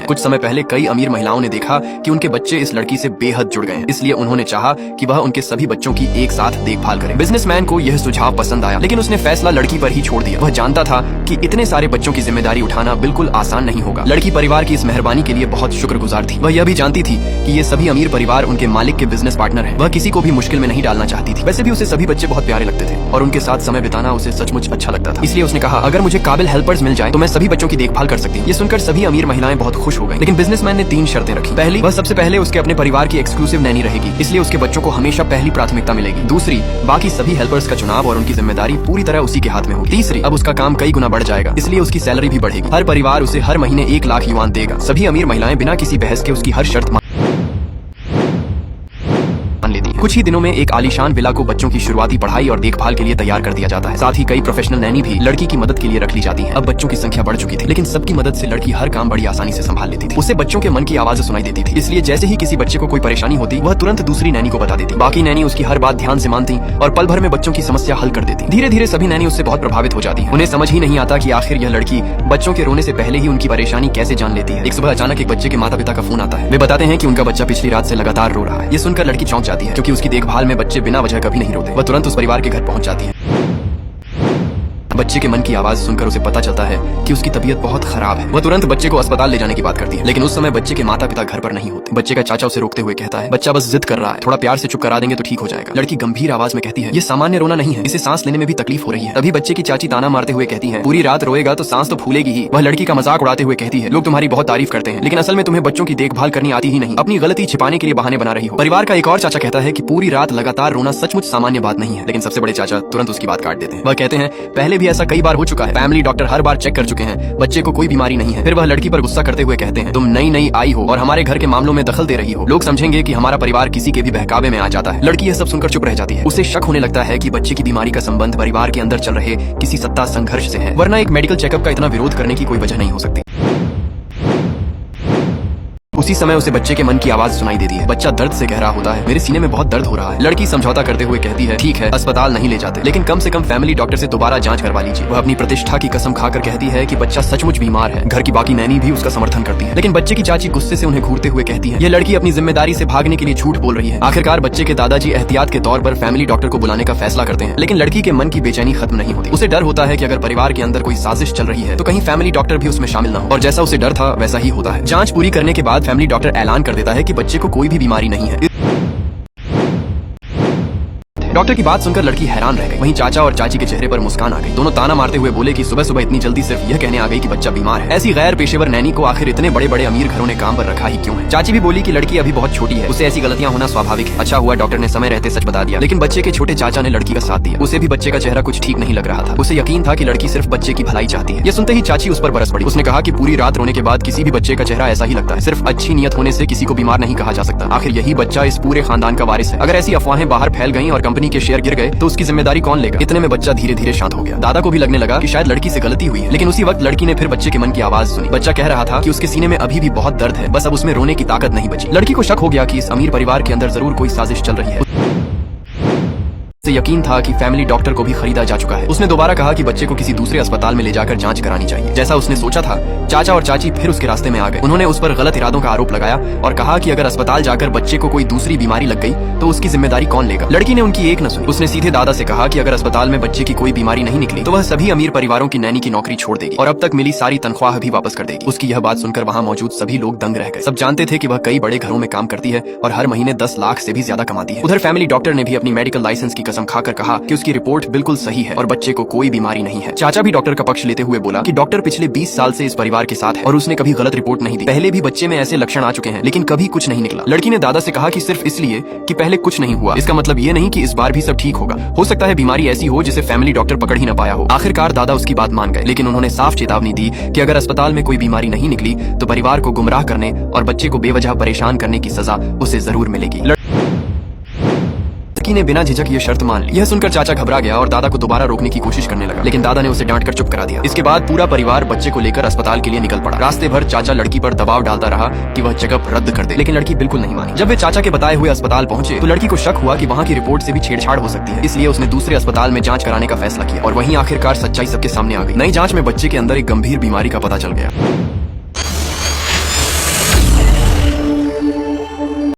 है। कुछ समय पहले कई अमीर महिलाओं ने देखा कि उनके बच्चे इस लड़की से बेहद जुड़ गए हैं, इसलिए उन्होंने चाहा कि वह उनके सभी बच्चों की एक साथ देखभाल करे। बिजनेसमैन को यह सुझाव पसंद आया, लेकिन उसने फैसला लड़की पर ही छोड़ दिया। वह जानता था कि इतने सारे बच्चों की जिम्मेदारी उठाना बिल्कुल आसान नहीं होगा। लड़की परिवार की इस मेहरबानी के लिए बहुत शुक्रगुजार थी। वह यह भी जानती थी कि ये सभी अमीर परिवार उनके मालिक के बिजनेस पार्टनर हैं। वह किसी को भी मुश्किल में नहीं डालना चाहती थी। वैसे भी उसे सभी बच्चे बहुत प्यारे लगते थे और उनके साथ समय बिताना उसे सचमुच अच्छा लगता था। इसलिए उसने कहा, अगर मुझे काबिल हेल्पर्स मिल जाए तो मैं सभी बच्चों की देखभाल कर सकती हूँ। ये सुनकर सभी अमीर महिलाएं बहुत खुश हो गई। लेकिन बिजनेसमैन ने 3 शर्तें रखी। पहली, वह सबसे पहले उसके अपने परिवार की एक्सक्लूसिव नैनी रहेगी, इसलिए उसके बच्चों को हमेशा पहली प्राथमिकता मिलेगी। दूसरी, बाकी सभी हेल्पर्स का चुनाव और उनकी जिम्मेदारी पूरी तरह उसी के हाथ में होगी। तीसरी, अब उसका काम कई गुना बढ़ जाएगा, इसलिए उसकी सैलरी भी बढ़ेगी। हर परिवार उसे हर महीने 1 लाख युआन देगा। सभी अमीर महिलाएं बिना किसी बहस के उसकी हर शर्त मान लेती हैं। कुछ ही दिनों में एक आलीशान विला को बच्चों की शुरुआती पढ़ाई और देखभाल के लिए तैयार कर दिया जाता है। साथ ही कई प्रोफेशनल नैनी भी लड़की की मदद के लिए रख ली जाती हैं। अब बच्चों की संख्या बढ़ चुकी थी, लेकिन सबकी मदद से लड़की हर काम बड़ी आसानी से संभाल लेती थी। उसे बच्चों के मन की आवाज सुनाई देती थी, इसलिए जैसे ही किसी बच्चे को कोई परेशानी होती, वह तुरंत दूसरी नैनी को बता देती। बाकी नैनी उसकी हर बात ध्यान से मानती और पल भर में बच्चों की समस्या हल कर देती। धीरे धीरे सभी नैनी उससे बहुत प्रभावित हो जाती हैं। उन्हें समझ ही नहीं आता कि आखिर यह लड़की बच्चों के रोने से पहले ही उनकी परेशानी कैसे जान लेती है। एक सुबह अचानक एक बच्चे के माता पिता का फोन आता है। वे बताते हैं कि उनका बच्चा पिछली रात से लगातार रो रहा है। ये सुनकर लड़की चौंक जाती है, क्योंकि उसकी देखभाल में बच्चे बिना वजह कभी नहीं रोते। वह तुरंत उस परिवार के घर पहुंच जाती है। बच्चे के मन की आवाज सुनकर उसे पता चलता है कि उसकी तबीयत बहुत खराब है। वह तुरंत बच्चे को अस्पताल ले जाने की बात करती है, लेकिन उस समय बच्चे के माता पिता घर पर नहीं होते। बच्चे का चाचा उसे रोकते हुए कहता है, बच्चा बस जिद कर रहा है, थोड़ा प्यार से चुप करा देंगे तो ठीक हो जाएगा। लड़की गंभीर आवाज में कहती है, ये सामान्य रोना नहीं है, इसे सांस लेने में भी तकलीफ हो रही है। तभी बच्चे की चाची ताना मारते हुए कहती है, पूरी रात रोएगा तो सांस तो फूलेगी ही। वह लड़की का मजाक उड़ाते हुए कहती है, लोग तुम्हारी बहुत तारीफ करते हैं, लेकिन असल में तुम्हें बच्चों की देखभाल करनी आती ही नहीं, अपनी गलती छिपाने के लिए बहाने बना रही हो। परिवार का एक और चाचा कहता है कि पूरी रात लगातार रोना सचमुच सामान्य बात नहीं है, लेकिन सबसे बड़े चाचा तुरंत उसकी बात काट देते हैं। वह कहते हैं, पहले भी ऐसा कई बार हो चुका है, फैमिली डॉक्टर हर बार चेक कर चुके हैं, बच्चे को कोई बीमारी नहीं है। फिर वह लड़की पर गुस्सा करते हुए कहते हैं, तुम नई आई हो और हमारे घर के मामलों में दखल दे रही हो, लोग समझेंगे कि हमारा परिवार किसी के भी बहकावे में आ जाता है। लड़की यह सब सुनकर चुप रह जाती है। उसे शक होने लगता है कि बच्चे की बीमारी का संबंध परिवार के अंदर चल रहे किसी सत्ता संघर्ष से है, वरना एक मेडिकल चेकअप का इतना विरोध करने की कोई वजह नहीं हो सकती। उसी समय उसे बच्चे के मन की आवाज सुनाई देती है। बच्चा दर्द से कह रहा होता है, मेरे सीने में बहुत दर्द हो रहा है। लड़की समझौता करते हुए कहती है, ठीक है, अस्पताल नहीं ले जाते, लेकिन कम से कम फैमिली डॉक्टर से दोबारा जांच करवा लीजिए। वह अपनी प्रतिष्ठा की कसम खाकर कहती है कि बच्चा सचमुच बीमार है। घर की बाकी नैनी भी उसका समर्थन करती है, लेकिन बच्चे की चाची गुस्से से उन्हें घूरते हुए कहती है, यह लड़की अपनी जिम्मेदारी से भागने के लिए झूठ बोल रही है। आखिरकार बच्चे के दादाजी एहतियात के तौर पर फैमिली डॉक्टर को बुलाने का फैसला करते हैं, लेकिन लड़की के मन की बेचैनी खत्म नहीं होती। उसे डर होता है कि अगर परिवार के अंदर कोई साजिश चल रही है तो कहीं फैमिली डॉक्टर भी उसमें शामिल न हो, और जैसा उसे डर था वैसा ही होता है। जांच पूरी करने के बाद फैमिली डॉक्टर ऐलान कर देता है कि बच्चे को कोई भी बीमारी नहीं है। डॉक्टर की बात सुनकर लड़की हैरान रह गई। वहीं चाचा और चाची के चेहरे पर मुस्कान आ गई। दोनों ताना मारते हुए बोले कि सुबह सुबह इतनी जल्दी सिर्फ यह कहने आ गई कि बच्चा बीमार है। ऐसी गैर पेशेवर नैनी को आखिर इतने बड़े बड़े अमीर घरों ने काम पर रखा ही क्यों है? चाची भी बोली कि लड़की अभी बहुत छोटी है, उसे ऐसी गलतियां होना स्वाभाविक है। अच्छा हुआ डॉक्टर ने समय रहते सच बता दिया, लेकिन बच्चे के छोटे चाचा ने लड़की का साथ दिया। उसे भी बच्चे का चेहरा कुछ ठीक नहीं लग रहा था। उसे यकीन था कि लड़की सिर्फ बच्चे की भलाई चाहती है। ये सुनते ही चाची उस पर बरस पड़ी। उसने कहा कि पूरी रात रोने के बाद किसी भी बच्चे का चेहरा ऐसा ही लगता है। सिर्फ अच्छी नियत होने से किसी को बीमार नहीं कहा जा सकता। आखिर यही बच्चा इस पूरे खानदान का वारिस है। अगर ऐसी अफवाहें बाहर फैल गईं और कंपनी के शेयर गिर गए तो उसकी जिम्मेदारी कौन लेगा? इतने में बच्चा धीरे धीरे शांत हो गया। दादा को भी लगने लगा कि शायद लड़की से गलती हुई है, लेकिन उसी वक्त लड़की ने फिर बच्चे के मन की आवाज सुनी। बच्चा कह रहा था कि उसके सीने में अभी भी बहुत दर्द है, बस अब उसमें रोने की ताकत नहीं बची। लड़की को शक हो गया कि इस अमीर परिवार के अंदर जरूर कोई साजिश चल रही है। उसे यकीन था कि फैमिली डॉक्टर को भी खरीदा जा चुका है। उसने दोबारा कहा कि बच्चे को किसी दूसरे अस्पताल में ले जाकर जांच करानी चाहिए। जैसा उसने सोचा था, चाचा और चाची फिर उसके रास्ते में आ गए। उन्होंने उस पर गलत इरादों का आरोप लगाया और कहा कि अगर अस्पताल जाकर बच्चे को कोई दूसरी बीमारी लग गई तो उसकी जिम्मेदारी कौन लेगा? लड़की ने उनकी एक न सुनी। उसने सीधे दादा से कहा कि अगर अस्पताल में बच्चे की कोई बीमारी नहीं निकली तो वह सभी अमीर परिवारों की नैनी की नौकरी छोड़ देगी और अब तक मिली सारी तनख्वाह भी वापस कर देगी। उसकी यह बात सुनकर वहाँ मौजूद सभी लोग दंग रह गए। सब जानते थे कि वह कई बड़े घरों में काम करती है और हर महीने 10 लाख से भी ज्यादा कमाती है। उधर फैमिली डॉक्टर ने भी अपनी मेडिकल लाइसेंस की कसम खाकर कहा कि उसकी रिपोर्ट बिल्कुल सही है और बच्चे को कोई बीमारी नहीं है। चाचा भी डॉक्टर का पक्ष लेते हुए बोला कि डॉक्टर पिछले 20 साल से इस परिवार के साथ है और उसने कभी गलत रिपोर्ट नहीं दी। पहले भी बच्चे में ऐसे लक्षण आ चुके हैं, लेकिन कभी कुछ नहीं निकला। लड़की ने दादा से कहा कि सिर्फ इसलिए कि पहले कुछ नहीं हुआ, इसका मतलब ये नहीं कि इस बार भी सब ठीक होगा। हो सकता है बीमारी ऐसी हो जिसे फैमिली डॉक्टर पकड़ ही न पाया हो। आखिरकार दादा उसकी बात मान गए, लेकिन उन्होंने साफ चेतावनी दी कि अगर अस्पताल में कोई बीमारी नहीं निकली तो परिवार को गुमराह करने और बच्चे को बेवजह परेशान करने की सजा उसे जरूर मिलेगी। लड़की ने बिना झिझक ये शर्त मान ली। यह सुनकर चाचा घबरा गया और दादा को दोबारा रोकने की कोशिश करने लगा, लेकिन दादा ने उसे डांटकर चुप करा दिया। इसके बाद पूरा परिवार बच्चे को लेकर अस्पताल के लिए निकल पड़ा। रास्ते भर चाचा लड़की पर दबाव डालता रहा कि वह चेकअप रद्द कर दे, लेकिन लड़की बिल्कुल नहीं मानी। जब वे चाचा के बताए हुए अस्पताल पहुंचे तो लड़की को शक हुआ कि वहाँ की रिपोर्ट से भी छेड़छाड़ हो सकती है, इसलिए उसने दूसरे अस्पताल में जांच कराने का फैसला किया और वहीं आखिरकार सच्चाई सबके सामने आ गई। नई जांच में बच्चे के अंदर एक गंभीर बीमारी का पता चल गया।